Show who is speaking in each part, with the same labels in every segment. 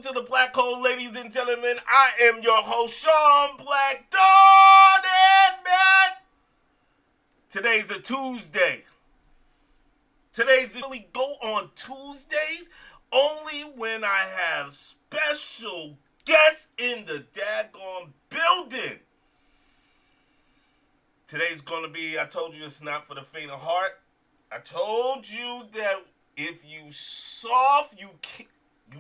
Speaker 1: to the Black Hole, ladies and gentlemen. I am your host, Shon Black. Dawn and man. Today's a Tuesday. Today's really go on Tuesdays only when I have special guests in the daggone building. Today's gonna be, I told you it's not for the faint of heart. I told you that if you soft, you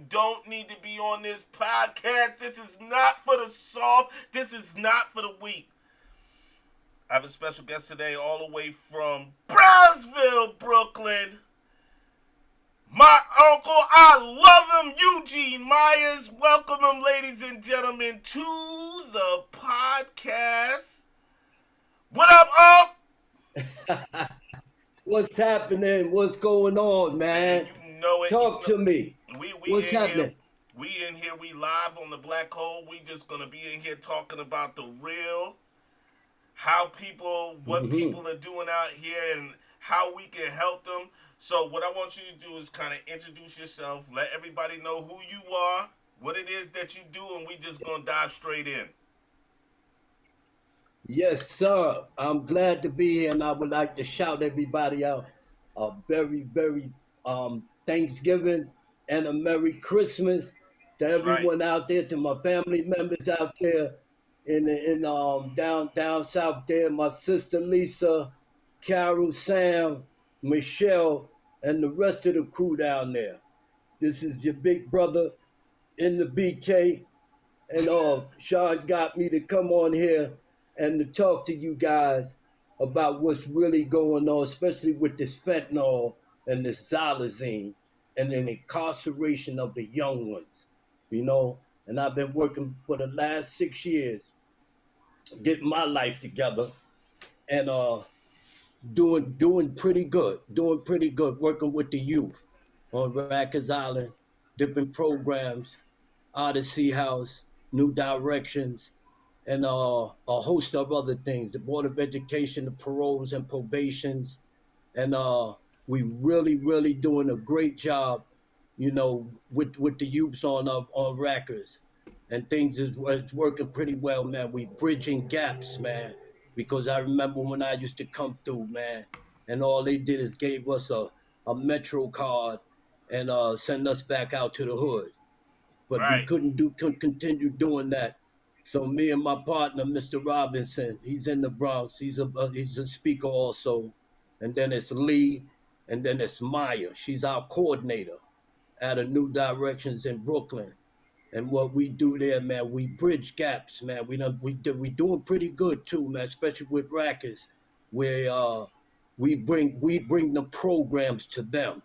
Speaker 1: don't need to be on this podcast. This is not for the soft. This is not for the weak. I have a special guest today all the way from Brownsville, Brooklyn. My uncle, I love him, Eugene Myers. Welcome him, ladies and gentlemen, to the podcast. What up, Unc?
Speaker 2: What's happening? What's going on, man?
Speaker 1: You know it.
Speaker 2: Talk to me. What's
Speaker 1: Here,
Speaker 2: happening?
Speaker 1: we in here. We live on the Black Hole. We just gonna be in here talking about the real, what people are doing out here, and how we can help them. So what I want you to do is kind of introduce yourself, let everybody know who you are, what it is that you do, and we just gonna dive straight in.
Speaker 2: Yes, sir. I'm glad to be here, and I would like to shout everybody out a very, very Thanksgiving and a Merry Christmas to
Speaker 1: That's right.
Speaker 2: everyone out there, to my family members out there in down south there, my sister Lisa, Carol, Sam, Michelle, and the rest of the crew down there. This is your big brother in the BK, and Sean got me to come on here and to talk to you guys about what's really going on, especially with this fentanyl and this xylazine and the incarceration of the young ones, you know. And I've been working for the last 6 years, getting my life together, and doing pretty good, working with the youth on Rikers Island, different programs, Odyssey House, New Directions, and a host of other things, the Board of Education, the paroles and probations, and we really doing a great job, you know, with the youths on Rikers, and things is working pretty well, man. We bridging gaps, man, because I remember when I used to come through, man, and all they did is gave us a Metro card and send us back out to the hood, but we
Speaker 1: Right.
Speaker 2: couldn't continue doing that. So me and my partner, Mr. Robinson, he's in the Bronx. He's a speaker also, and then it's Lee, and then it's Maya. She's our coordinator at a New Directions in Brooklyn. And what we do there, man, we bridge gaps, man. We doing pretty good too, man. Especially with Rackers, where we bring the programs to them.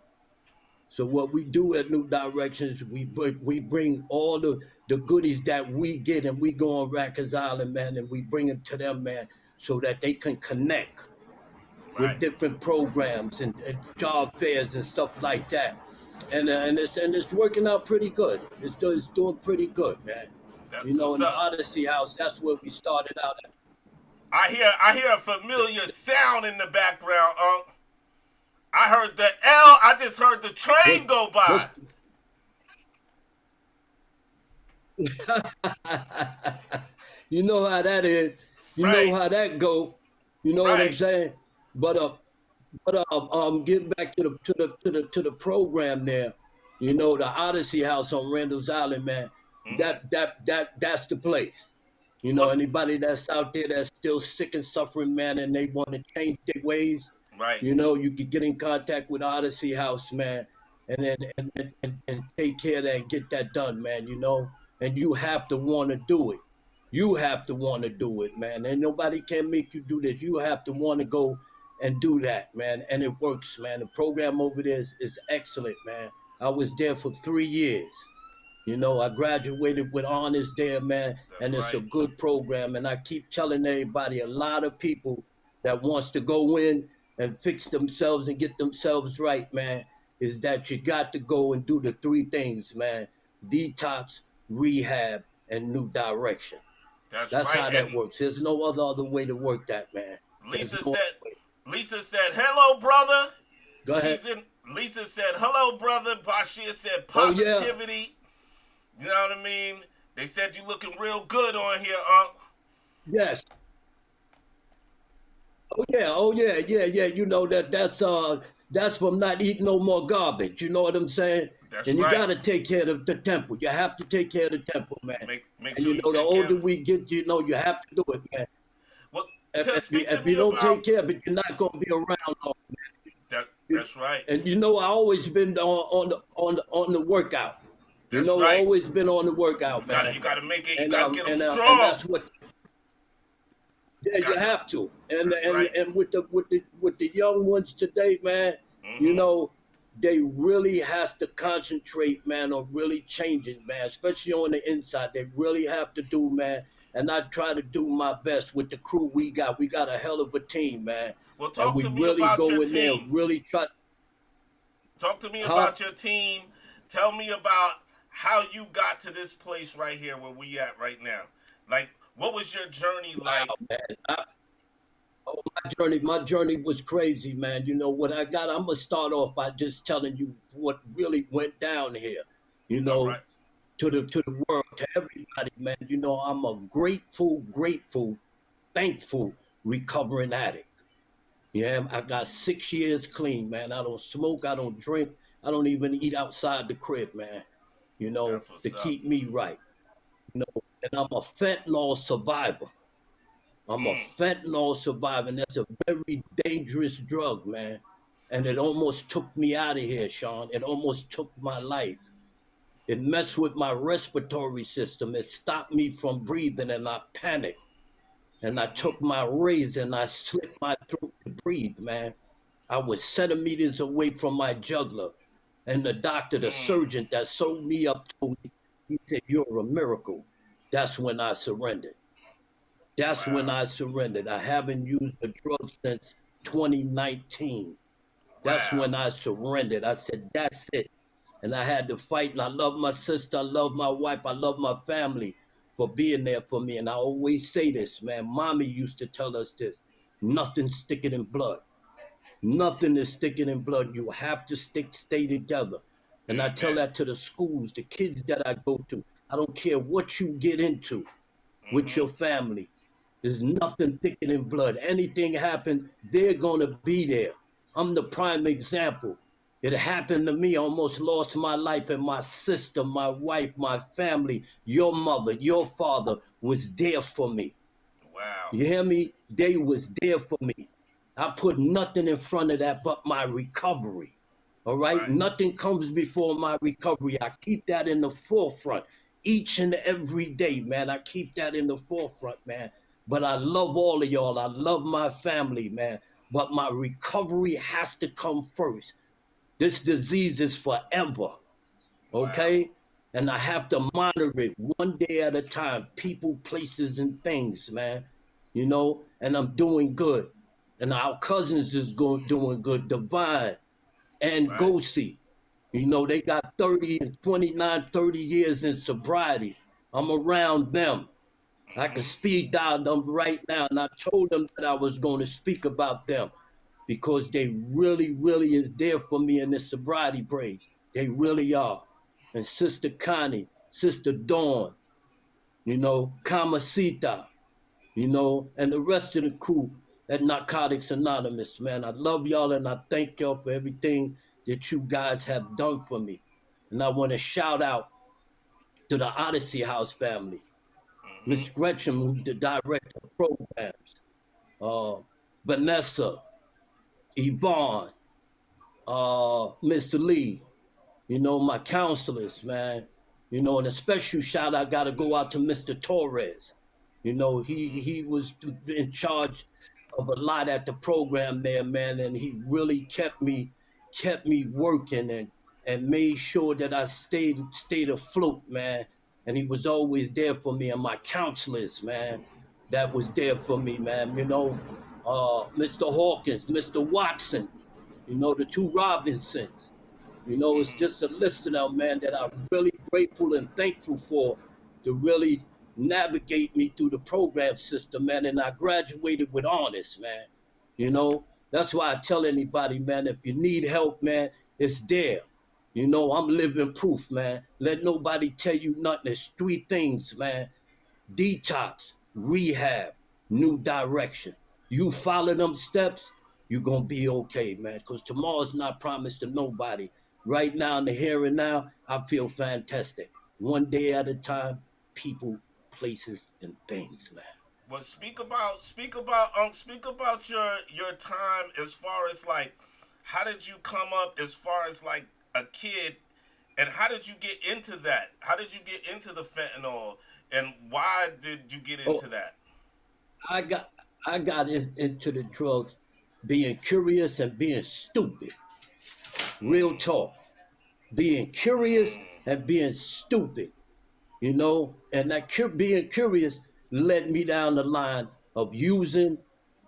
Speaker 2: So what we do at New Directions, we bring all the goodies that we get, and we go on Rikers Island, man, and we bring it to them, man, so that they can connect with
Speaker 1: Right.
Speaker 2: different programs and job fairs and stuff like that. And it's working out pretty good. It's doing pretty good, man. You
Speaker 1: That's
Speaker 2: know,
Speaker 1: what's
Speaker 2: in the
Speaker 1: up.
Speaker 2: Odyssey House, that's where we started out at.
Speaker 1: I hear a familiar sound in the background, Unc. I heard the L. I just heard the train
Speaker 2: What,
Speaker 1: go by.
Speaker 2: what's you know how that is. You know
Speaker 1: Right.
Speaker 2: how that go. You know what I'm
Speaker 1: Right.
Speaker 2: saying? But getting back to the program there. You know, the Odyssey House on Randall's Island, man.
Speaker 1: Mm-hmm.
Speaker 2: That's the place. You know,
Speaker 1: What?
Speaker 2: anybody that's out there that's still sick and suffering, man, and they want to change their ways,
Speaker 1: Right.
Speaker 2: you know, you could get in contact with Odyssey House, man, and then and take care of that and get that done, man, you know. And you have to want to do it. You have to want to do it, man. And nobody can make you do this. You have to want to go and do that, man. And it works, man. The program over there is excellent, man. I was there for 3 years. You know, I graduated with honors there, man,
Speaker 1: That's
Speaker 2: and it's a
Speaker 1: right.
Speaker 2: good program. And I keep telling everybody, a lot of people that wants to go in and fix themselves and get themselves right, man, is that you got to go and do the three things, man: detox, rehab, and new direction.
Speaker 1: That's
Speaker 2: That's
Speaker 1: right.
Speaker 2: how that
Speaker 1: And
Speaker 2: works. There's no other way to work that, man. There's
Speaker 1: Lisa
Speaker 2: no
Speaker 1: said,
Speaker 2: other way.
Speaker 1: Lisa said, hello, brother.
Speaker 2: Go ahead.
Speaker 1: She's in. Lisa said, hello, brother. Bashir said,
Speaker 2: Oh yeah.
Speaker 1: positivity. You know what I mean? They said you looking real good on here,
Speaker 2: Yes. Oh yeah, yeah. You know that's from not eating no more garbage. You know what I'm saying?
Speaker 1: That's
Speaker 2: And you
Speaker 1: right.
Speaker 2: gotta take care of the temple. You have to take care of the temple, man.
Speaker 1: Make
Speaker 2: And
Speaker 1: sure
Speaker 2: you
Speaker 1: you
Speaker 2: know, the
Speaker 1: take care
Speaker 2: older
Speaker 1: of.
Speaker 2: we get, you know, you have to do it, man.
Speaker 1: Well,
Speaker 2: If you
Speaker 1: speak to
Speaker 2: if
Speaker 1: me
Speaker 2: you don't
Speaker 1: about
Speaker 2: take care of it, you're not gonna be around long.
Speaker 1: that.
Speaker 2: You,
Speaker 1: That's right.
Speaker 2: and you know, I always been on the workout. You
Speaker 1: That's
Speaker 2: know,
Speaker 1: right.
Speaker 2: always been on the workout, man.
Speaker 1: You gotta make it. You
Speaker 2: And
Speaker 1: gotta
Speaker 2: um
Speaker 1: get them
Speaker 2: and um and
Speaker 1: strong.
Speaker 2: that's what yeah, you
Speaker 1: Got to.
Speaker 2: have to. And
Speaker 1: That's
Speaker 2: and
Speaker 1: right.
Speaker 2: and with the young ones today, man, you
Speaker 1: Mm-hmm.
Speaker 2: know, they really has to concentrate, man, on really changing, man, especially on the inside. They really have to do, man. And I try to do my best with the crew we got. We got a hell of a team, man.
Speaker 1: Well,
Speaker 2: And
Speaker 1: talk
Speaker 2: we
Speaker 1: to me
Speaker 2: really
Speaker 1: about your
Speaker 2: go in there,
Speaker 1: team.
Speaker 2: really try,
Speaker 1: Talk to me
Speaker 2: huh?
Speaker 1: about your team. Tell me about how you got to this place right here where we at right now. Like, what was your journey
Speaker 2: Wow,
Speaker 1: like?
Speaker 2: man. Oh, my journey was crazy, man. You know what I got? I'm gonna start off by just telling you what really went down here. You
Speaker 1: All
Speaker 2: know,
Speaker 1: right.
Speaker 2: to the world, to everybody, man. You know, I'm a grateful, thankful recovering addict. Yeah, I got 6 years clean, man. I don't smoke, I don't drink, I don't even eat outside the crib, man. You know,
Speaker 1: That's
Speaker 2: to
Speaker 1: what's up.
Speaker 2: keep me right. You know, and I'm a fentanyl survivor. I'm a
Speaker 1: Mm.
Speaker 2: fentanyl survivor, and that's a very dangerous drug, man. And it almost took me out of here, Sean. It almost took my life. It messed with my respiratory system. It stopped me from breathing, and I panicked. And I
Speaker 1: Mm-hmm.
Speaker 2: took my razor and I slit my throat to breathe, man. I was centimeters away from my jugular. And the doctor, the
Speaker 1: Mm.
Speaker 2: surgeon that sewed me up, told me, he said, "You're a miracle." That's when I surrendered. That's when
Speaker 1: Wow.
Speaker 2: I surrendered. I haven't used a drug since 2019. That's
Speaker 1: Wow.
Speaker 2: when I surrendered. I said, that's it. And I had to fight. And I love my sister. I love my wife. I love my family for being there for me. And I always say this, man. Mommy used to tell us this: nothing's sticking in blood. Nothing is sticking in blood. You have to stay together. And I tell
Speaker 1: Amen.
Speaker 2: that to the schools, the kids that I go to. I don't care what you get into with
Speaker 1: Mm-hmm.
Speaker 2: your family. There's nothing thicker than blood. Anything happens, they're going to be there. I'm the prime example. It happened to me. I almost lost my life, and my sister, my wife, my family, your mother, your father was there for me.
Speaker 1: Wow.
Speaker 2: You hear me? They was there for me. I put nothing in front of that but my recovery. All right?
Speaker 1: Right.
Speaker 2: Nothing comes before my recovery. I keep that in the forefront each and every day, man. I keep that in the forefront, man. But I love all of y'all. I love my family, man. But my recovery has to come first. This disease is forever,
Speaker 1: Wow.
Speaker 2: okay? And I have to monitor it one day at a time, people, places, and things, man. You know, and I'm doing good. And our cousins is doing good, Divine and
Speaker 1: Right.
Speaker 2: Gosi. You know, they got 30 and 29, 30 years in sobriety. I'm around them. I can
Speaker 1: Mm-hmm.
Speaker 2: speak down them right now. And I told them that I was going to speak about them because they really is there for me in this sobriety praise. They really are. And Sister Connie, Sister Dawn, you know, Kamasita, you know, and the rest of the crew at Narcotics Anonymous, man. I love y'all and I thank y'all for everything that you guys have done for me. And I want to shout out to the Odyssey House family,
Speaker 1: Mm-hmm.
Speaker 2: Miss Gretchen, who's the director of programs, uh, Vanessa, Yvonne, Mr. Lee, you know, my counselors, man. You know, and a special shout out got to go out to Mr. Torres. You know,
Speaker 1: Mm-hmm.
Speaker 2: he was in charge of a lot at the program there, man, and he really kept me working and made sure that I stayed afloat, man. And he was always there for me, and my counselors, man, that was there for me, man. You know, Mr. Hawkins, Mr. Watson, you know, the two Robinsons. You know, it's
Speaker 1: Mm-hmm.
Speaker 2: just a list of them, man, that I'm really grateful and thankful for to really navigate me through the program system, man. And I graduated with honors, man. You know, that's why I tell anybody, man, if you need help, man, it's there. You know, I'm living proof, man. Let nobody tell you nothing. There's three things, man: detox, rehab, new direction. You follow them steps, you're gonna be okay, man. Because tomorrow's not promised to nobody. Right now, in the here and now, I feel fantastic. One day at a time, people, places, and things, man.
Speaker 1: Well, speak about your time as far as like how did you come up as far as like a kid, and how did you get into that? How did you get into the fentanyl, and why did you get into
Speaker 2: Oh,
Speaker 1: that?
Speaker 2: I got I got into the drugs being curious and being stupid. Real
Speaker 1: Mm,
Speaker 2: talk. Being curious
Speaker 1: mm,
Speaker 2: and being stupid. And that being curious led me down the line of using,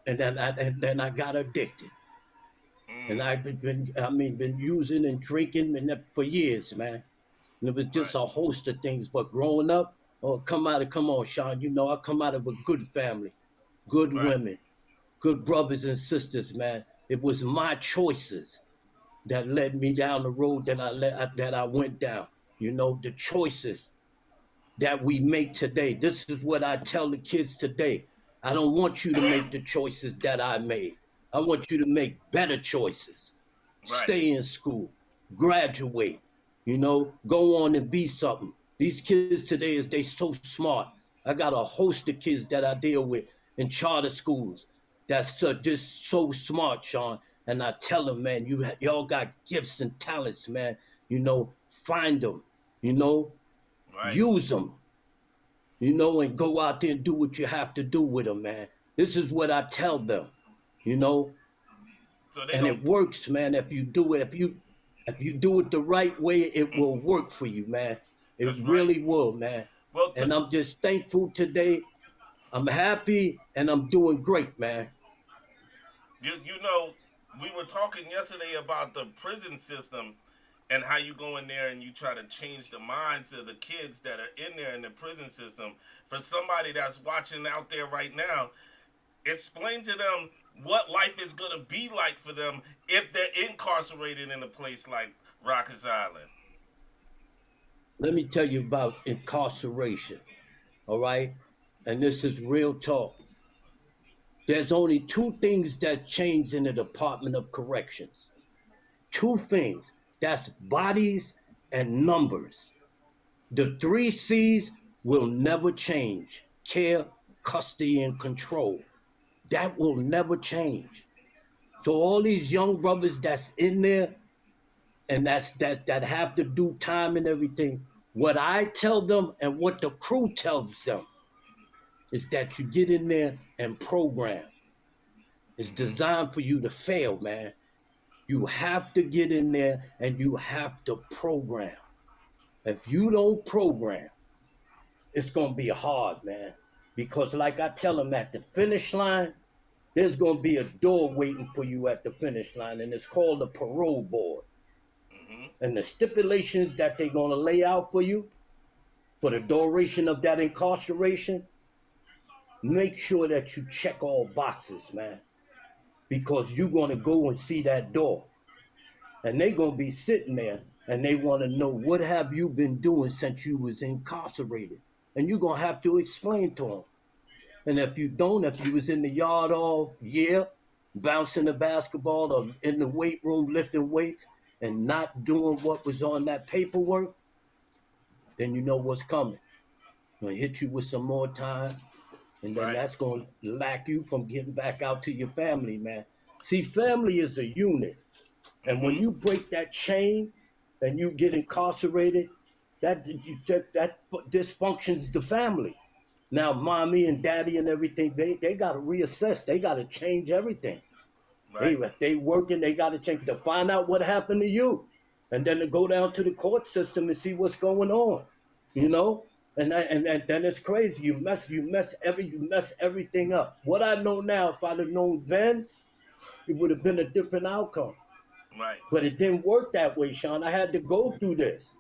Speaker 2: and then I got addicted, and
Speaker 1: mm.
Speaker 2: I've been using and drinking for years, man. And it was just
Speaker 1: Right,
Speaker 2: a host of things. But growing up, come on, Sean. I come out of a good family, good
Speaker 1: right,
Speaker 2: women, good brothers and sisters, man. It was my choices that led me down the road that I went down. The choices that we make today. This is what I tell the kids today. I don't want you to make the choices that I made. I want you to make better choices.
Speaker 1: right.
Speaker 2: Stay in school, graduate, go on and be something. These kids today they so smart. I got a host of kids that I deal with in charter schools that's just so smart, Sean. And I tell them, man, y'all got gifts and talents, man. Find them. You know,
Speaker 1: Right.
Speaker 2: use them, and go out there and do what you have to do with them, man. This is what I tell them, you know,
Speaker 1: So they
Speaker 2: and
Speaker 1: don't.
Speaker 2: it works, man. If you do it, if you do it the right way, it will work for you, man. It
Speaker 1: That's right.
Speaker 2: really will, man.
Speaker 1: Well,
Speaker 2: And I'm just thankful today. I'm happy and I'm doing great, man.
Speaker 1: you know, we were talking yesterday about the prison system and how you go in there and you try to change the minds of the kids that are in there in the prison system. For somebody that's watching out there right now, explain to them what life is going to be like for them if they're incarcerated in a place like Rikers Island.
Speaker 2: Let me tell you about incarceration, all right? And this is real talk. There's only two things that change in the Department of Corrections. Two things. That's bodies and numbers. The three C's will never change: care, custody, and control. That will never change. So all these young brothers that's in there and that have to do time and everything, what I tell them and what the crew tells them is that you get in there and program. It's
Speaker 1: Mm-hmm.
Speaker 2: designed for you to fail, man. You have to get in there and you have to program. If you don't program, it's gonna be hard, man. Because like I tell them at the finish line, there's gonna be a door waiting for you at the finish line, and it's called the parole board.
Speaker 1: Mm-hmm.
Speaker 2: And the stipulations that they're gonna lay out for you for the duration of that incarceration, make sure that you check all boxes, man. Because you're gonna go and see that door. And they're gonna be sitting there and they wanna know what have you been doing since you was incarcerated. And you're gonna have to explain to them. And if you don't, if you was in the yard all year, bouncing the basketball or in the weight room lifting weights and not doing what was on that paperwork, then you know what's coming. Gonna hit you with some more time, and then
Speaker 1: Right.
Speaker 2: that's gonna lack you from getting back out to your family, man. See, family is a unit. And when
Speaker 1: Mm-hmm.
Speaker 2: you break that chain and you get incarcerated, that dysfunctions the family. Now, mommy and daddy and everything, they got to reassess. They got to change everything.
Speaker 1: Right.
Speaker 2: If they working, they got to change to find out what happened to you, and then to go down to the court system and see what's going on. You know, and then it's crazy. You mess everything up. What I know now, if I'd have known then, it would have been a different outcome.
Speaker 1: Right.
Speaker 2: But it didn't work that way, Sean. I had to go through this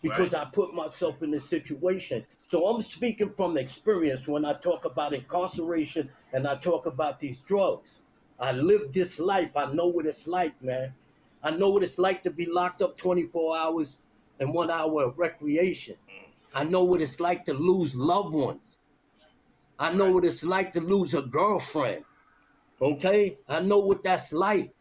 Speaker 1: Right.
Speaker 2: because I put myself in this situation. So I'm speaking from experience when I talk about incarceration and I talk about these drugs. I lived this life. I know what it's like, man. I know what it's like to be locked up 24 hours and 1 hour of recreation. I know what it's like to lose loved ones. I know
Speaker 1: Right.
Speaker 2: what it's like to lose a girlfriend.
Speaker 1: Mm-hmm.
Speaker 2: Okay? I know what that's like.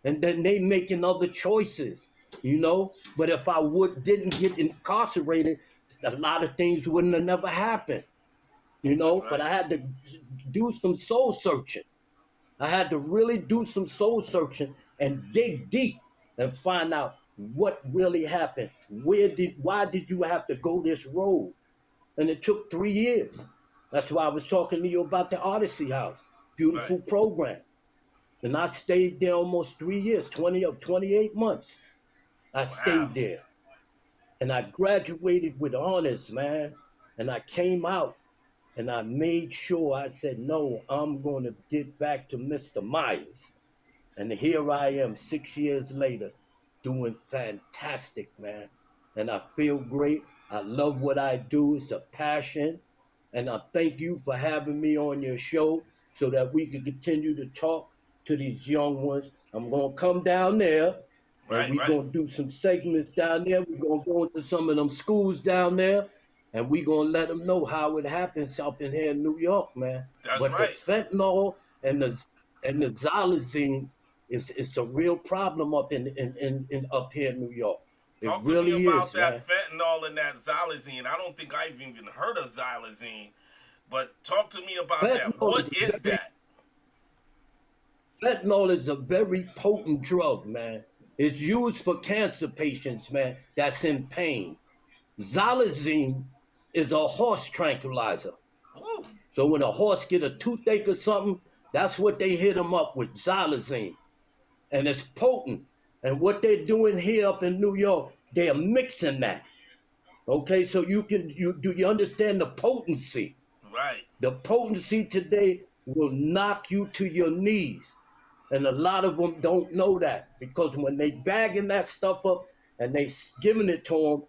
Speaker 2: And then they making other choices, you know? But if I didn't get incarcerated, a lot of things wouldn't have never happened, you
Speaker 1: That's
Speaker 2: know? But
Speaker 1: right.
Speaker 2: I had to do some soul searching. I had to really do some soul searching and dig deep and find out what really happened. Why did you have to go this road? And it took 3 years. That's why I was talking to you about the Odyssey House.
Speaker 1: Right.
Speaker 2: Beautiful program. And I stayed there almost 3 years, 28 months. I
Speaker 1: Wow.
Speaker 2: stayed there. And I graduated with honors, man. And I came out and I made sure I said, no, I'm going to get back to Mr. Myers. And here I am 6 years later doing fantastic, man. And I feel great. I love what I do. It's a passion. And I thank you for having me on your show so that we can continue to talk to these young ones. I'm going to come down there and
Speaker 1: Right.
Speaker 2: we're
Speaker 1: Right.
Speaker 2: going to do some segments down there. We're going to go into some of them schools down there and we're going to let them know how it happens up in here in New York, man.
Speaker 1: That's
Speaker 2: But the
Speaker 1: right.
Speaker 2: fentanyl and the xylazine it's a real problem up in up here in New York. It
Speaker 1: Talk to me
Speaker 2: really
Speaker 1: about
Speaker 2: is,
Speaker 1: that
Speaker 2: man.
Speaker 1: fentanyl and that xylazine. I don't think I've even heard of xylazine, but talk to me about that.
Speaker 2: Fentanyl
Speaker 1: What
Speaker 2: is a
Speaker 1: is
Speaker 2: very
Speaker 1: that?
Speaker 2: fentanyl is a very potent drug, man. It's used for cancer patients, man, that's in pain. Xylazine is a horse tranquilizer.
Speaker 1: Woo.
Speaker 2: So when a horse get a toothache or something, that's what they hit them up with, xylazine. And it's potent. And what they're doing here up in New York, they are mixing that. Okay, so you understand the potency?
Speaker 1: Right.
Speaker 2: The potency today will knock you to your knees. And a lot of them don't know that because when they bagging that stuff up and they giving it to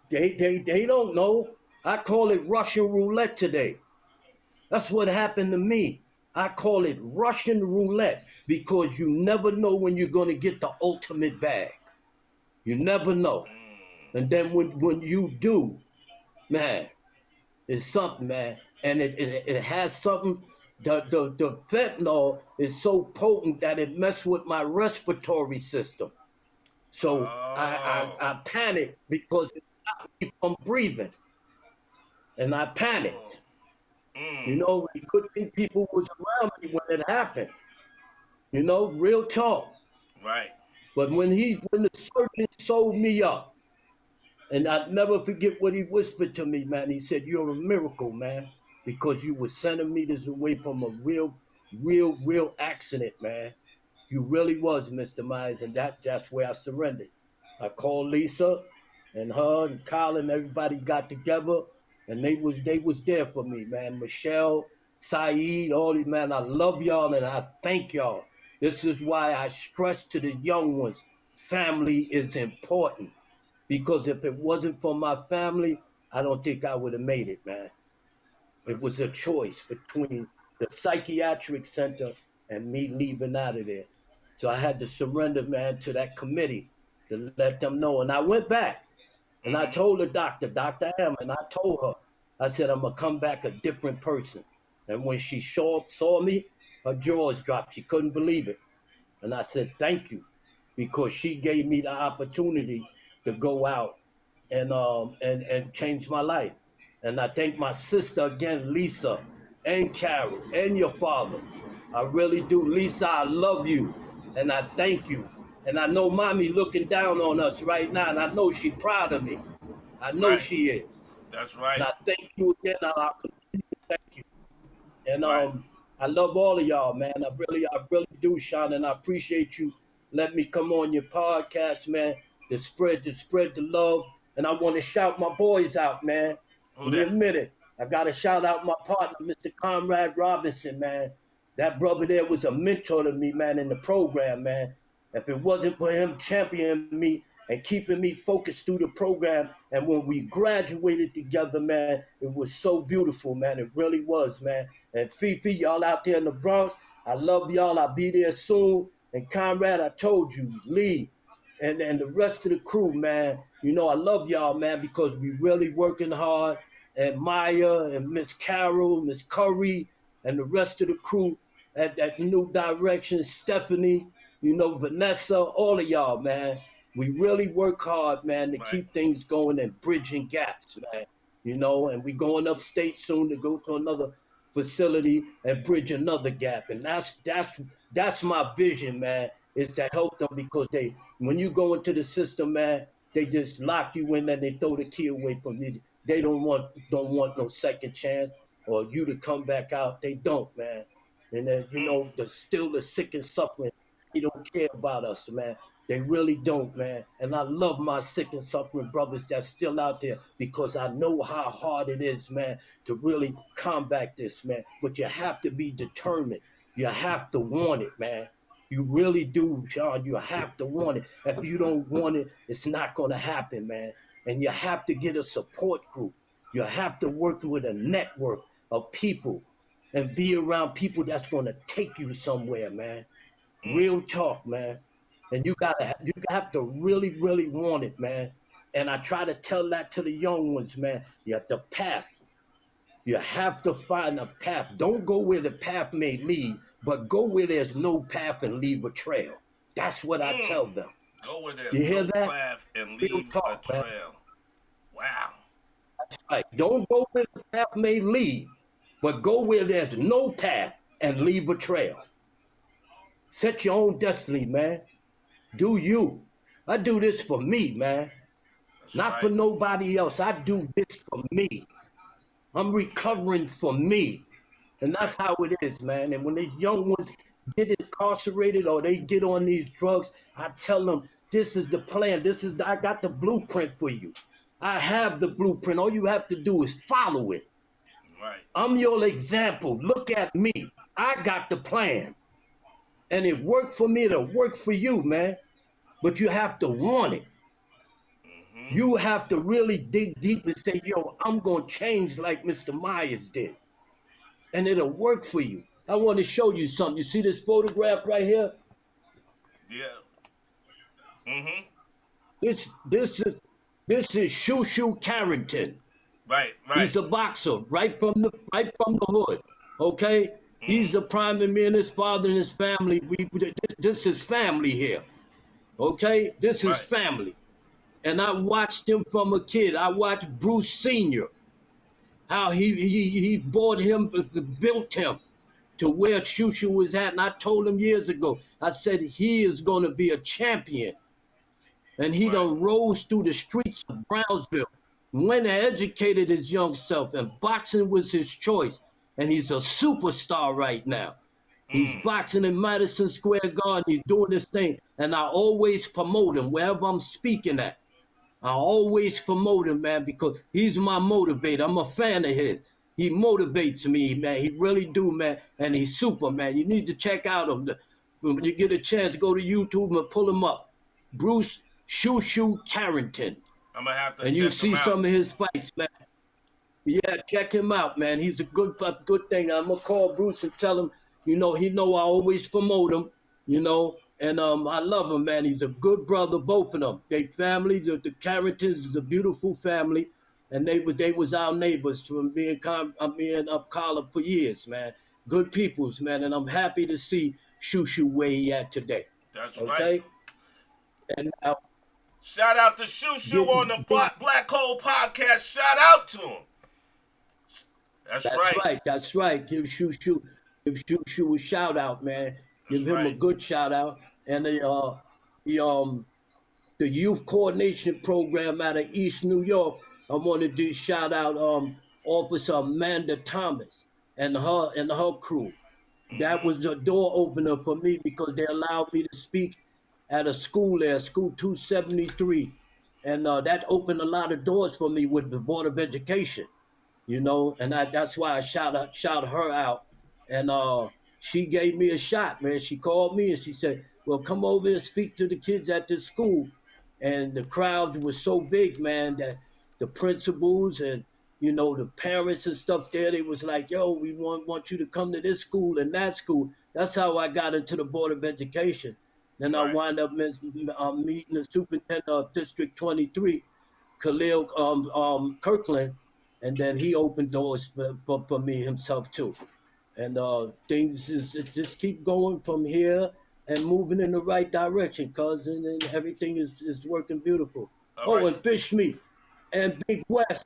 Speaker 2: them, they don't know. I call it Russian roulette today. That's what happened to me. I call it Russian roulette because you never know when you're going to get the ultimate bag. You never know. And then when you do, man, it's something, man. And it has something. The fentanyl is so potent that it messed with my respiratory system. So
Speaker 1: Oh.
Speaker 2: I panicked because it stopped me from breathing. And I
Speaker 1: Oh.
Speaker 2: panicked. You
Speaker 1: Mm.
Speaker 2: know, good thing people was around me when it happened. You know, real talk.
Speaker 1: Right.
Speaker 2: But when the surgeon sold me up, and I'd never forget what he whispered to me, man. He said, "You're a miracle, man, because you were centimeters away from a real accident, man. You really was, Mr. Myers, and that's where I surrendered. I called Lisa, and her and Kyle and everybody got together, and they was there for me, man. Michelle, Saeed, all these man. I love y'all and I thank y'all. This is why I stress to the young ones, family is important. Because if it wasn't for my family, I don't think I would have made it, man. It
Speaker 1: That's
Speaker 2: was a choice between the psychiatric center and me leaving out of there. So I had to surrender, man, to that committee to let them know. And I went back and I
Speaker 1: mm-hmm.
Speaker 2: told the doctor, Dr. M, and I told her, I said, I'm going to come back a different person. And when she saw me, her jaws dropped. She couldn't believe it. And I said, thank you, because she gave me the opportunity to go out and change my life. And I thank my sister again, Lisa, and Carol, and your father. I really do. Lisa, I love you, and I thank you. And I know mommy looking down on us right now, and I know she's proud of me. I know
Speaker 1: Right.
Speaker 2: she is.
Speaker 1: That's
Speaker 2: And
Speaker 1: right.
Speaker 2: I thank you again, and I'll continue to thank you. And
Speaker 1: Right.
Speaker 2: I love all of y'all, man. I really do, Sean, and I appreciate you letting me come on your podcast, man, to spread the love. And I want to shout my boys out, man.
Speaker 1: Who
Speaker 2: Give me a
Speaker 1: that?
Speaker 2: minute. I gotta shout out my partner, Mr. Conrad Robinson, man. That brother there was a mentor to me, man, in the program, man. If it wasn't for him championing me and keeping me focused through the program, and when we graduated together, man, it was so beautiful, man. It really was, man. And Fifi, y'all out there in the Bronx, I love y'all. I'll be there soon. And Conrad, I told you, Lee, and the rest of the crew, man. I love y'all, man, because we really working hard. And Maya and Miss Carol, Miss Curry, and the rest of the crew at New Direction, Stephanie, Vanessa, all of y'all, man. We really work hard, man, to
Speaker 1: Right.
Speaker 2: keep things going and bridging gaps, man. And we going upstate soon to go to another facility and bridge another gap. And that's my vision, man, is to help them because when you go into the system, man, they just lock you in and they throw the key away from you. They don't want no second chance or you to come back out. They don't, man. And the still the sick and suffering, they don't care about us, man. They really don't, man. And I love my sick and suffering brothers that's still out there because I know how hard it is, man, to really combat this, man. But you have to be determined. You have to want it, man. You really do, Sean. You have to want it. If you don't want it, it's not going to happen, man. And you have to get a support group. You have to work with a network of people and be around people that's going to take you somewhere, man. Real talk, man. And you have to really, really want it, man. And I try to tell that to the young ones, man. You have the path. You have to find a path. Don't go where the path may lead, but go where there's no path and leave a trail. That's what I tell them.
Speaker 1: Go where
Speaker 2: You
Speaker 1: there's
Speaker 2: hear
Speaker 1: no
Speaker 2: that?
Speaker 1: path and
Speaker 2: Real
Speaker 1: leave a
Speaker 2: talk, man.
Speaker 1: trail. Wow.
Speaker 2: That's right. Don't go where the path may lead, but go where there's no path and leave a trail. Set your own destiny, man. Do you. I do this for me, man.
Speaker 1: That's
Speaker 2: Not for
Speaker 1: right.
Speaker 2: nobody else. I do this for me. I'm
Speaker 1: That's right.
Speaker 2: recovering for me. And that's
Speaker 1: Right.
Speaker 2: how it is, man. And when these young ones get incarcerated or they get on these drugs, I tell them, this is the plan. I got the blueprint for you. I have the blueprint. All you have to do is follow it.
Speaker 1: Right.
Speaker 2: I'm your example. Look at me. I got the plan. And it worked for me, it'll work for you, man. But you have to want it.
Speaker 1: Mm-hmm.
Speaker 2: You have to really dig deep and say, yo, I'm going to change like Mr. Myers did. And it'll work for you. I want to show you something. You see this photograph right here?
Speaker 1: Yeah. Mm-hmm.
Speaker 2: This this is this is Shushu Carrington.
Speaker 1: Right. Right.
Speaker 2: He's a boxer right from the hood. Okay? He's
Speaker 1: Mm-hmm.
Speaker 2: a prime and me and his father and his family. This is family here. Okay? This is
Speaker 1: Right.
Speaker 2: family. And I watched him from a kid. I watched Bruce Sr., how he bought him, built him to where Shushu was at. And I told him years ago, I said, he is going to be a champion. And he
Speaker 1: Right.
Speaker 2: done rose through the streets of Brownsville, went and educated his young self, and boxing was his choice. And he's a superstar right now. He's
Speaker 1: Mm.
Speaker 2: boxing in Madison Square Garden. He's doing this thing. And I always promote him wherever I'm speaking at. I always promote him, man, because he's my motivator. I'm a fan of his. He motivates me, man. He really do, man. And he's super, man. You need to check out him. When you get a chance, go to YouTube and pull him up. Bruce Shushu Carrington.
Speaker 1: I'm gonna have to
Speaker 2: And you
Speaker 1: check them
Speaker 2: see
Speaker 1: out.
Speaker 2: some of his fights, man. Yeah, check him out, man. He's a good thing. I'm gonna call Bruce and tell him, he know I always promote him, and I love him, man. He's a good brother, both of them. They family, the Carringtons is a beautiful family, and they was our neighbors from being up Collar for years, man. Good peoples, man, and I'm happy to see Shushu where he at today.
Speaker 1: That's right.
Speaker 2: Okay, and now
Speaker 1: Shout out to Shoo Shoo
Speaker 2: get,
Speaker 1: on the
Speaker 2: get
Speaker 1: Black Hole Podcast. Shout out to him. That's
Speaker 2: That's
Speaker 1: right.
Speaker 2: right. That's right. Give Shushu a shout out, man.
Speaker 1: That's
Speaker 2: Give him a
Speaker 1: right.
Speaker 2: good shout out. And the youth coordination program out of East New York. I wanted to shout out Officer Amanda Thomas and her crew. That
Speaker 1: Mm-hmm.
Speaker 2: was the door opener for me because they allowed me to speak at a school there, School 273, and that opened a lot of doors for me with the Board of Education, and that's why I shout her out. And she gave me a shot, man. She called me and she said, well, come over and speak to the kids at this school. And the crowd was so big, man, that the principals and the parents and stuff there, they was like, yo, we want you to come to this school and that school. That's how I got into the Board of Education. Then I
Speaker 1: Right.
Speaker 2: wind up meeting the superintendent of District 23, Khalil Kirkland, and then he opened doors for me himself too. And things just keep going from here and moving in the right direction, cuz, and everything is working beautiful.
Speaker 1: All
Speaker 2: Oh,
Speaker 1: right.
Speaker 2: and Fish Me and Big West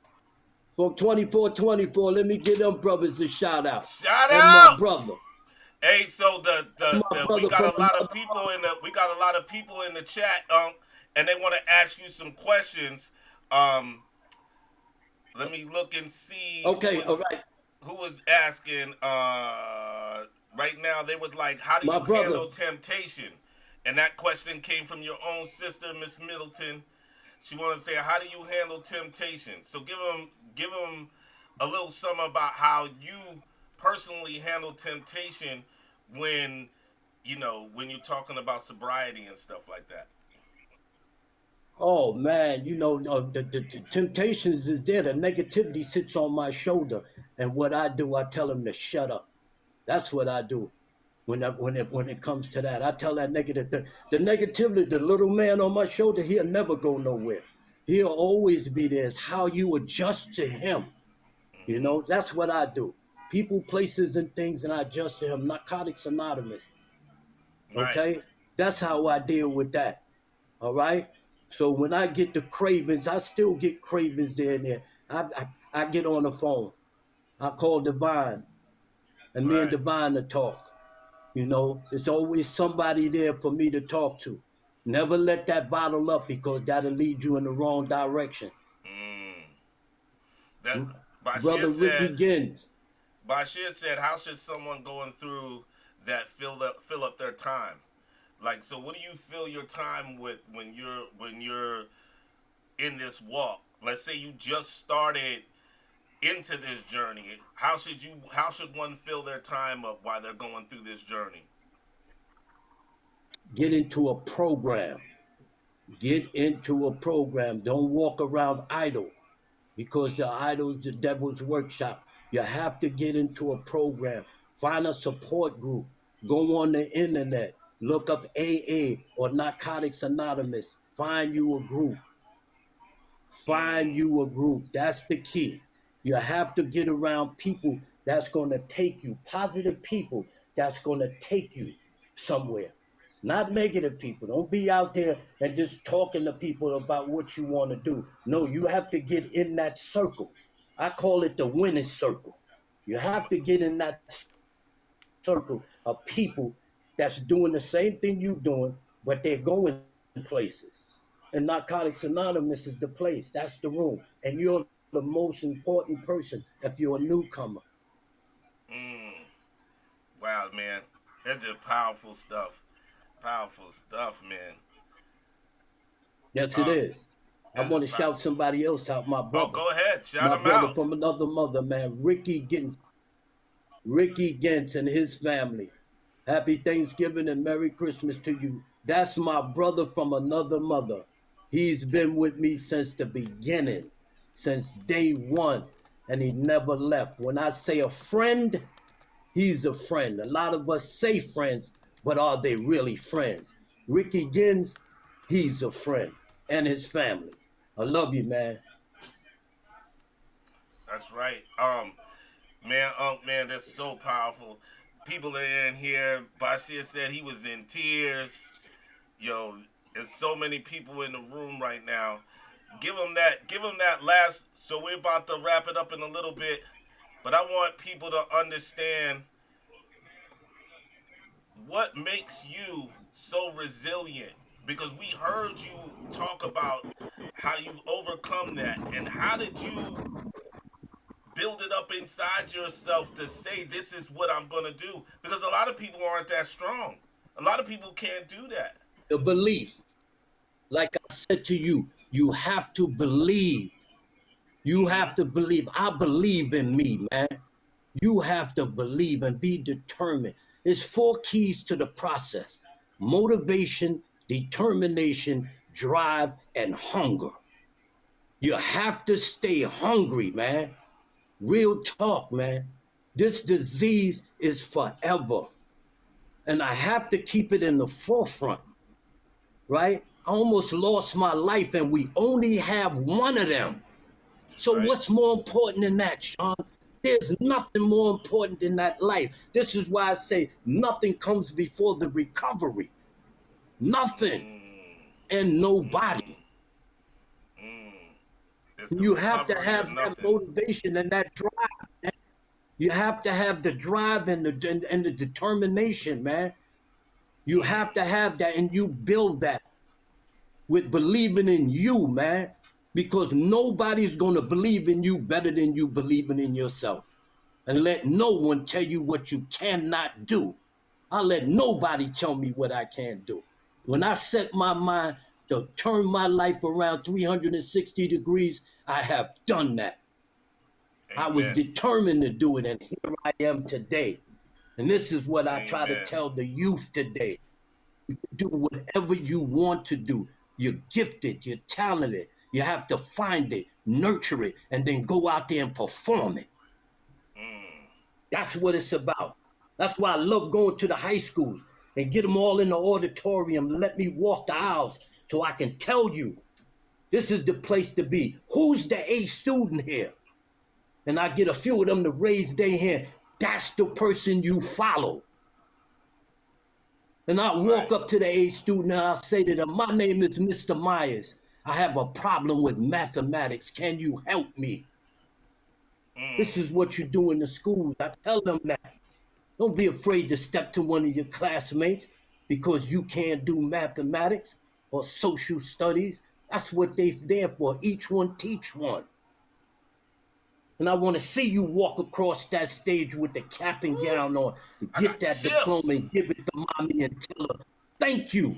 Speaker 2: from 2424. Let me give them brothers a shout out.
Speaker 1: Shout
Speaker 2: And my
Speaker 1: out.
Speaker 2: brother,
Speaker 1: Hey, so
Speaker 2: my
Speaker 1: we
Speaker 2: brother
Speaker 1: got
Speaker 2: from
Speaker 1: a lot of
Speaker 2: another
Speaker 1: people
Speaker 2: mother.
Speaker 1: in the chat, and they want to ask you some questions. Um, Let me look and see
Speaker 2: Okay, all right.
Speaker 1: who was asking. Right now, they was like, "How do
Speaker 2: My
Speaker 1: you
Speaker 2: brother.
Speaker 1: handle temptation?" And that question came from your own sister, Miss Middleton. She wanted to say, "How do you handle temptation?" So give them a little something about how you personally handle temptation when when you're talking about sobriety and stuff like that.
Speaker 2: Oh man, the temptations is there. The negativity sits on my shoulder, and what I do, I tell them to shut up. That's what I do when it comes to that. I tell that the negativity, the little man on my shoulder, he'll never go nowhere. He'll always be there. It's how you adjust to him.
Speaker 1: Hmm.
Speaker 2: That's what I do. People, places, and things, and I adjust to him. Narcotics Anonymous.
Speaker 1: Right.
Speaker 2: Okay, that's how I deal with that. All right. So when I get the cravings, I still get cravings there and there. I get on the phone. I call Divine, and me and
Speaker 1: Right.
Speaker 2: Divine to talk. There's always somebody there for me to talk to. Never let that bottle up because that'll lead you in the wrong direction.
Speaker 1: Mm. That Bashir
Speaker 2: Brother Ricky
Speaker 1: said.
Speaker 2: Gins.
Speaker 1: Bashir said, "How should someone going through that fill up their time? Like, so what do you fill your time with when you're in this walk? Let's say you just started into this journey. How should one fill their time up while they're going through this journey?
Speaker 2: Get into a program. Get into a program. Don't walk around idle because the idle is the devil's workshop. You have to get into a program. Find a support group. Go on the internet. Look up AA or Narcotics Anonymous. Find you a group. Find
Speaker 1: Mm,
Speaker 2: you a group. That's the key. You have to get around people that's going to take you, positive people that's going to take you somewhere. Not negative people. Don't be out there and just talking to people about what you want to do. No, you have to get in that circle. I call it the winning circle. You have to get in that circle of people that's doing the same thing you're doing, but they're going places. And Narcotics Anonymous is the place. That's the room. And you're the most important person if you're a newcomer.
Speaker 1: mm. Wow, man, that's just powerful stuff. Powerful stuff, man.
Speaker 2: Yes, it
Speaker 1: Uh,
Speaker 2: is. I
Speaker 1: that's
Speaker 2: want to
Speaker 1: just pow-
Speaker 2: shout somebody else out,
Speaker 1: Oh, go ahead, shout
Speaker 2: my
Speaker 1: them
Speaker 2: brother
Speaker 1: out.
Speaker 2: from another mother, man, Ricky Gents and his family. Happy Thanksgiving and Merry Christmas to you. That's my brother from another mother. He's been with me since the beginning, since day one, and he never left. When I say a friend, he's a friend. A lot of us say friends, but are they really friends? Ricky Gins, he's a friend, and his family. I love you, man.
Speaker 1: That's right. Man, that's so powerful. People are in here. Bashir said he was in tears. Yo, there's so many people in the room right now. Give them that last. So we're about to wrap it up in a little bit, but I want people to understand what makes you so resilient, because we heard you talk about how you've overcome that, and how did you build it up inside yourself to say this is what I'm gonna do, because a lot of people aren't that strong. A lot of people can't do that.
Speaker 2: The belief, like I said to you, you have to believe. You
Speaker 1: Hmm.
Speaker 2: have to believe. I believe in me, man. You have to believe and be determined. There's four keys to the process: motivation, determination, drive, and hunger. You have to stay hungry, man. Real talk, man. This disease is forever. And I have to keep it in the forefront. right? I almost lost my life, and we only have one of them.
Speaker 1: That's
Speaker 2: So
Speaker 1: right.
Speaker 2: what's more important than that, Sean? There's nothing more important than that life. This is why I say nothing comes before the recovery. Nothing
Speaker 1: Mm,
Speaker 2: and nobody.
Speaker 1: mm, mm. It's the
Speaker 2: You have to
Speaker 1: recovery of
Speaker 2: have that
Speaker 1: nothing.
Speaker 2: motivation and that drive, man. You have to have the drive and the determination, man. You have to
Speaker 1: Mm,
Speaker 2: have that, and you build that with believing in you, man. Because nobody's gonna believe in you better than you believing in yourself. And let no one tell you what you cannot do. I'll let nobody tell me what I can't do. When I set my mind to turn my life around 360 degrees, I have done that. I was
Speaker 1: amen.
Speaker 2: determined to do it, and here I am today. And this is what I try to
Speaker 1: Amen.
Speaker 2: tell the youth today. Do whatever you want to do. You're gifted, you're talented. You have to find it, nurture it, and then go out there and perform it.
Speaker 1: Mm,
Speaker 2: That's what it's about. That's why I love going to the high schools and get them all in the auditorium. Let me walk the aisles so I can tell you this is the place to be. Who's the A student here? And I get a few of them to raise their hand. That's the person you follow. And I walk
Speaker 1: right.
Speaker 2: up to the A student and I say to them, my name is Mr. Myers. I have a problem with mathematics. Can you help me? This
Speaker 1: Mm,
Speaker 2: is what you do in the schools. I tell them that. Don't be afraid to step to one of your classmates because you can't do mathematics or social studies. That's what they're there for. Each one teach one. And I want to see you walk across that stage with the cap and
Speaker 1: woo,
Speaker 2: gown on,
Speaker 1: I
Speaker 2: get
Speaker 1: got
Speaker 2: that diploma
Speaker 1: chills.
Speaker 2: and give it to mommy and tell her, thank you.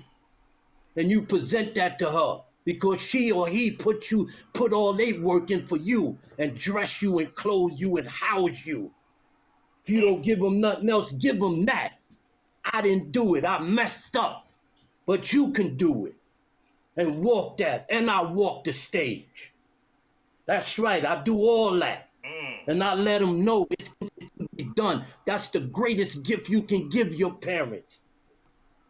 Speaker 2: And you present that to her because she or he put all they work in for you and dress you and clothe you and house you. If you
Speaker 1: Mm,
Speaker 2: don't give them nothing else, give them that. I didn't do it. I messed up. But you can do it and walk that. And I walk the stage. That's right. I do all that.
Speaker 1: mm,
Speaker 2: And I let them know it's going to be done. That's the greatest gift you can give your parents.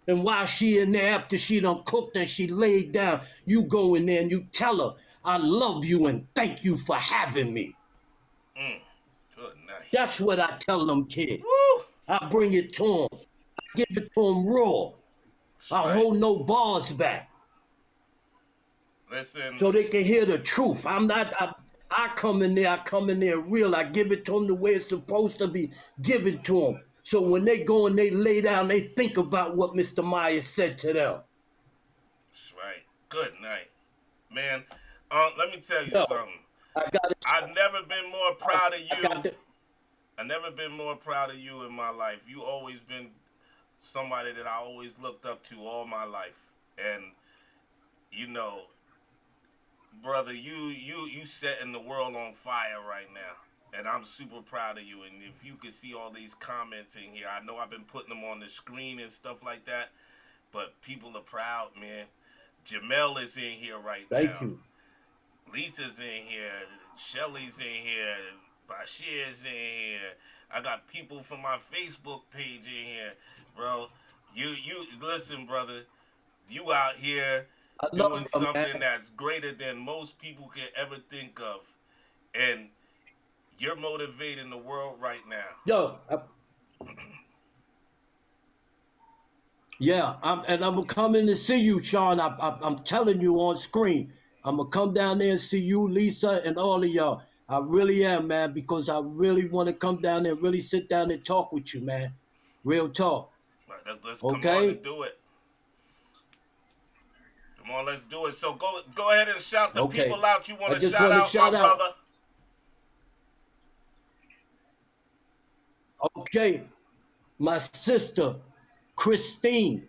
Speaker 2: And while she in there after she done cooked and she laid down, you go in there and you tell her, I love you and thank you for having me.
Speaker 1: mm. Good night.
Speaker 2: That's what I tell them kids.
Speaker 1: Woo!
Speaker 2: I bring it to them. I give it to them raw.
Speaker 1: That's
Speaker 2: I
Speaker 1: right.
Speaker 2: hold no bars back.
Speaker 1: Listen,
Speaker 2: So they can hear the truth. I come in there real. I give it to them the way it's supposed to be given to them. So when they go and they lay down, they think about what Mr. Myers said to them.
Speaker 1: that's right. Good night. Man, let me tell you
Speaker 2: Yo,
Speaker 1: something.
Speaker 2: I got it.
Speaker 1: I've never been more proud of
Speaker 2: I got
Speaker 1: you.
Speaker 2: the.
Speaker 1: I've never been more proud of you in my life. You always been somebody that I always looked up to all my life. And you know, brother, you setting the world on fire right now. And I'm super proud of you. And if you could see all these comments in here, I know I've been putting them on the screen and stuff like that. But people are proud, man. Jamel is in here right
Speaker 2: Thank
Speaker 1: now.
Speaker 2: you.
Speaker 1: Lisa's in here. Shelly's in here. Bashir's in here. I got people from my Facebook page in here, bro. You listen, brother. You out here
Speaker 2: I love
Speaker 1: doing
Speaker 2: you,
Speaker 1: something
Speaker 2: man.
Speaker 1: that's greater than most people could ever think of, and you're motivating the world right now.
Speaker 2: Yo, yeah, I'm coming to see you, Sean. I'm telling you on screen. I'm gonna come down there and see you, Lisa, and all of y'all. I really am, man, because I really want to come down there and really sit down and talk with you, man. Real talk.
Speaker 1: Right, let's come on and
Speaker 2: Okay?
Speaker 1: do it. Come on, let's do it. So go ahead and shout the
Speaker 2: Okay.
Speaker 1: people out you want
Speaker 2: I
Speaker 1: to
Speaker 2: just
Speaker 1: shout
Speaker 2: want to
Speaker 1: out, my
Speaker 2: shout out.
Speaker 1: brother.
Speaker 2: Okay. My sister, Christine,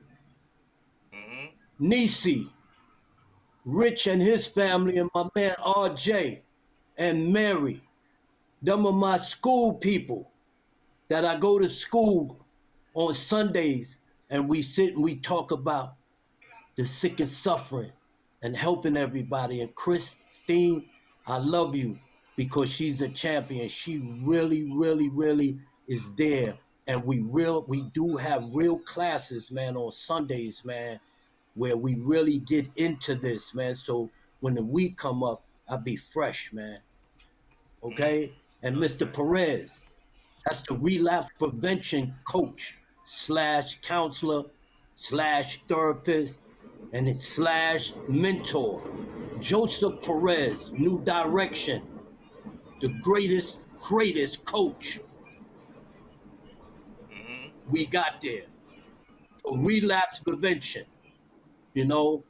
Speaker 1: Mm-hmm.
Speaker 2: Nisi, Rich and his family, and my man RJ and Mary. Them are my school people that I go to school on Sundays and we sit and we talk about the sick and suffering and helping everybody. And Christine, I love you because she's a champion. She really, really, really is there. And we do have real classes, man, on Sundays, man. where we really get into this, man. So when the week come up, I'll be fresh, man. Okay? And
Speaker 1: Good,
Speaker 2: Mr.
Speaker 1: man.
Speaker 2: Perez, that's the relapse prevention coach slash counselor slash therapist and slash mentor. Joseph Perez, New Direction, the greatest coach
Speaker 1: Mm-hmm.
Speaker 2: we got there. So relapse prevention, you know,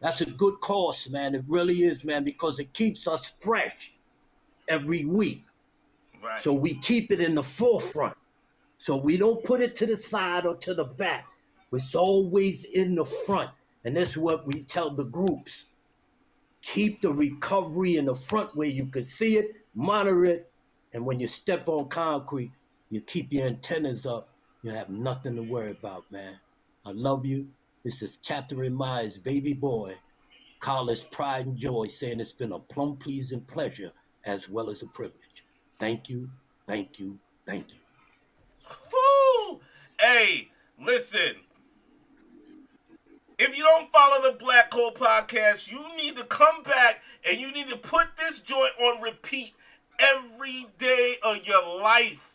Speaker 2: that's a good course, man. It really is, man, because it keeps us fresh every week.
Speaker 1: Right.
Speaker 2: So we keep it in the forefront. So we don't put it to the side or to the back. It's always in the front. And that's what we tell the groups. Keep the recovery in the front where you can see it, monitor it, and when you step on concrete, you keep your antennas up. You have nothing to worry about, man. I love you. This is Catherine Myers' baby boy, college pride and joy, saying it's been a plum pleasing pleasure as well as a privilege. Thank you, thank you, thank you.
Speaker 1: Woo! Hey, listen. If you don't follow the Black Hole Podcast, you need to come back and you need to put this joint on repeat every day of your life.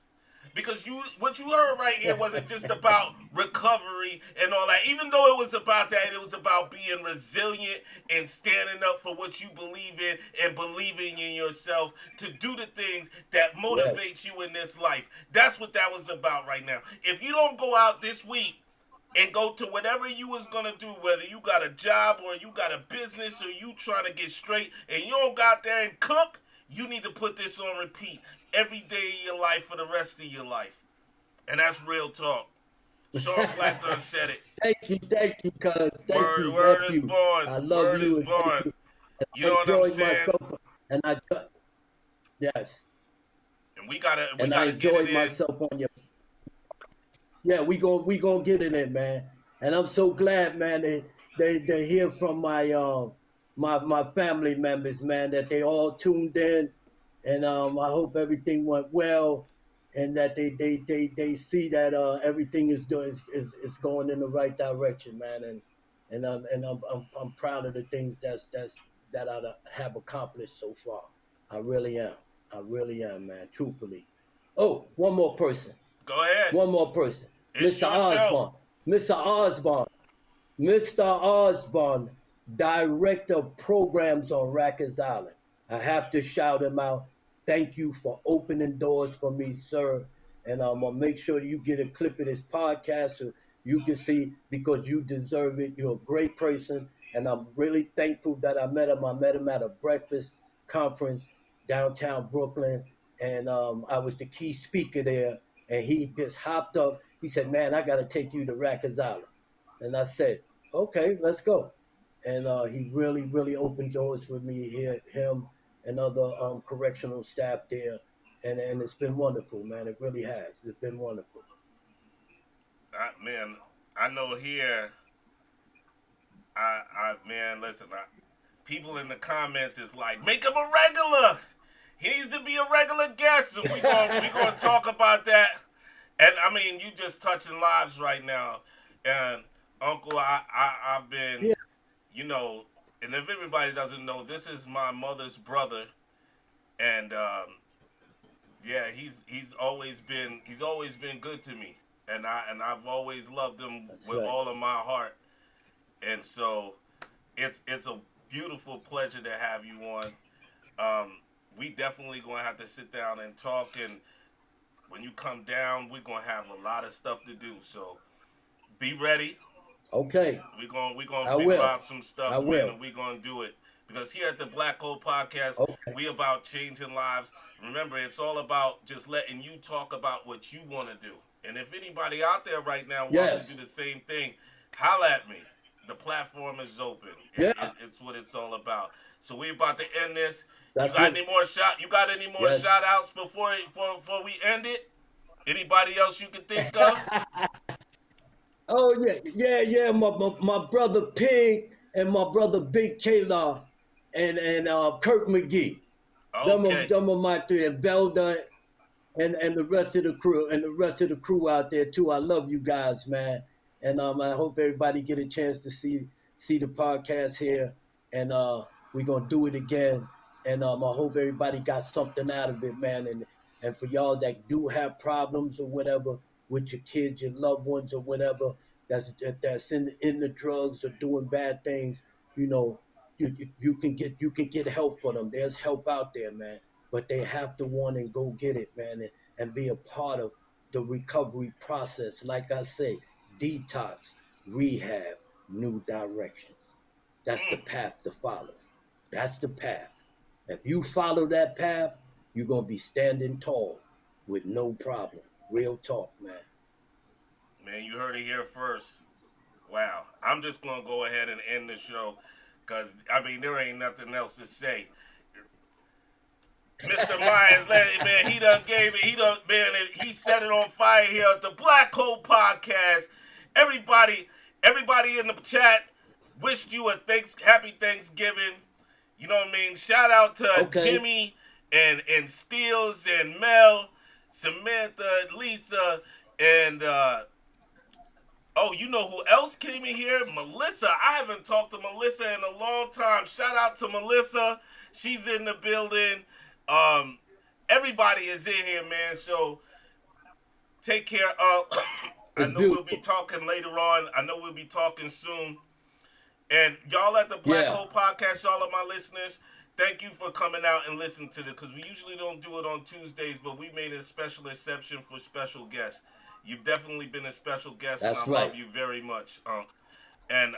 Speaker 1: Because what you heard right here wasn't just about recovery and all that. Even though it was about that, it was about being resilient and standing up for what you believe in and believing in yourself to do the things that
Speaker 2: Yes,
Speaker 1: motivate you in this life. That's what that was about right now. If you don't go out this week and go to whatever you was gonna do, whether you got a job or you got a business or you trying to get straight and you don't got there and cook, you need to put this on repeat every day of your life for the rest of your life. And that's real talk. Shon Black done said it.
Speaker 2: thank you, cuz. Thank you,
Speaker 1: Word is
Speaker 2: nephew.
Speaker 1: born.
Speaker 2: I love
Speaker 1: Word is
Speaker 2: you and thank
Speaker 1: born.
Speaker 2: you.
Speaker 1: You
Speaker 2: I
Speaker 1: know what I'm
Speaker 2: enjoyed
Speaker 1: saying?
Speaker 2: myself, and yes,
Speaker 1: And we
Speaker 2: and I
Speaker 1: gotta get it
Speaker 2: enjoyed
Speaker 1: in.
Speaker 2: myself on your. Yeah, we gonna get it in, man. And I'm so glad, man. They hear from my family members, man, that they all tuned in, and I hope everything went well, and that they see that everything is going in the right direction, man. And I'm proud of the things that I have accomplished so far. I really am. I really am, man. Truthfully. Oh, one more person.
Speaker 1: Go ahead.
Speaker 2: One more person.
Speaker 1: It's
Speaker 2: Mr.
Speaker 1: your show.
Speaker 2: Osborne. Mr. Osborne. Mr. Osborne, director of programs on Rikers Island. I have to shout him out. Thank you for opening doors for me, sir. And I'm gonna make sure you get a clip of this podcast so you can see because you deserve it. You're a great person, and I'm really thankful that I met him. I met him at a breakfast conference downtown Brooklyn, and I was the key speaker there. And he just hopped up. He said, "Man, I got to take you to Rikers Island." And I said, "Okay, let's go." And he really opened doors for me here, him and other correctional staff there. And it's been wonderful, man. It really has. It's been wonderful.
Speaker 1: Man, I know here. Man, listen. People in the comments is like, make him a regular. He needs to be a regular guest, and we gonna talk about that. And I mean, you just touching lives right now. And Uncle, I've been,
Speaker 2: Yeah,
Speaker 1: you know, and if everybody doesn't know, this is my mother's brother, and yeah, he's always been good to me, and I've always loved him
Speaker 2: that's
Speaker 1: with
Speaker 2: right.
Speaker 1: all of my heart. And so it's a beautiful pleasure to have you on. Um, we definitely gonna have to sit down and talk, and when you come down, we're gonna have a lot of stuff to do. So be ready.
Speaker 2: Okay,
Speaker 1: We gonna
Speaker 2: I
Speaker 1: figure
Speaker 2: will.
Speaker 1: out some
Speaker 2: I
Speaker 1: stuff, man,
Speaker 2: will.
Speaker 1: and we gonna do it. Because here at the Black Hole Podcast,
Speaker 2: Okay.
Speaker 1: we about changing lives. Remember, it's all about just letting you talk about what you want to do. And if anybody out there right now wants to do
Speaker 2: Yes.
Speaker 1: the same thing, holla at me. The platform is open.
Speaker 2: Yeah.
Speaker 1: It's what it's all about. So we about to end this. You
Speaker 2: That's
Speaker 1: got
Speaker 2: what.
Speaker 1: any more shot? You got any more
Speaker 2: Yes.
Speaker 1: shout outs before we end it? Anybody else you can think of?
Speaker 2: Oh yeah. My brother Pig and my brother Big Kayla and Kurt McGee.
Speaker 1: Okay.
Speaker 2: Them are my three, and Velda and the rest of the crew out there too. I love you guys, man. And I hope everybody get a chance to see the podcast here, and we're gonna do it again. And I hope everybody got something out of it, man. And for y'all that do have problems or whatever with your kids, your loved ones, or whatever that's in the drugs or doing bad things, you know, you can get help for them. There's help out there, man. But they have to want and go get it, man, and be a part of the recovery process. Like I say, detox, rehab, new directions. That's the
Speaker 1: Mm,
Speaker 2: path to follow. That's the path. If you follow that path, you're gonna be standing tall with no problem. Real talk, man.
Speaker 1: man, you heard it here first. Wow. I'm just gonna go ahead and end the show, cause I mean there ain't nothing else to say. Mr. Myers, man, he done gave it. He done, man, he set it on fire here at the Black Hole Podcast. Everybody, everybody in the chat wished you a happy Thanksgiving. You know what I mean? Shout out to
Speaker 2: Okay.
Speaker 1: Jimmy and Steels and Mel, Samantha, Lisa, and oh, you know who else came in here? Melissa. I haven't talked to Melissa in a long time. Shout out to Melissa. She's in the building. Um, everybody is in here, man. So take care. I
Speaker 2: It's
Speaker 1: know we'll be
Speaker 2: beautiful.
Speaker 1: talking later on. I know we'll be talking soon. And y'all at the Black
Speaker 2: Yeah,
Speaker 1: Hole Podcast, y'all are my listeners. Thank you for coming out and listening to this, because we usually don't do it on Tuesdays, but we made a special exception for special guests. You've definitely been a special guest, and I
Speaker 2: that's right.
Speaker 1: love you very much. And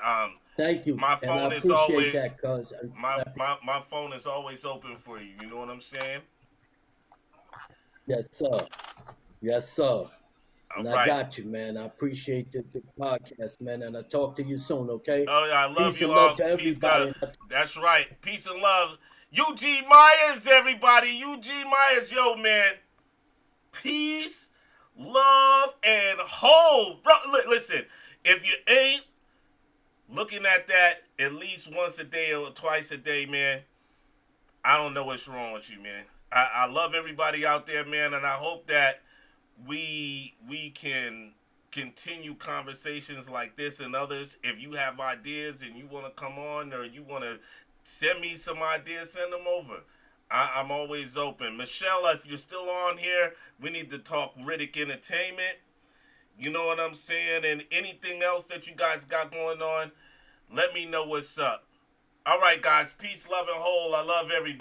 Speaker 2: Thank you.
Speaker 1: my
Speaker 2: And I
Speaker 1: phone is
Speaker 2: appreciate
Speaker 1: always
Speaker 2: that, cuz.
Speaker 1: my phone is always open for you. You know what I'm saying?
Speaker 2: Yes, sir. Yes, sir.
Speaker 1: All
Speaker 2: And I
Speaker 1: right.
Speaker 2: got you, man. I appreciate the podcast, man. And I'll talk to you soon, okay?
Speaker 1: Oh yeah, I love
Speaker 2: Peace
Speaker 1: you
Speaker 2: and
Speaker 1: all.
Speaker 2: love to
Speaker 1: Peace, God.
Speaker 2: everybody.
Speaker 1: That's right. Peace and love. UG Myers, everybody. UG Myers, yo, man. Peace, love, and hope. Bro, listen, if you ain't looking at that at least once a day or twice a day, man, I don't know what's wrong with you, man. I love everybody out there, man, and I hope that we can continue conversations like this and others. If you have ideas and you want to come on, or you want to send me some ideas, send them over. I'm always open. Michelle, if you're still on here, we need to talk Riddick Entertainment. You know what I'm saying? And anything else that you guys got going on, let me know what's up. All right, guys. Peace, love, and whole. I love everybody.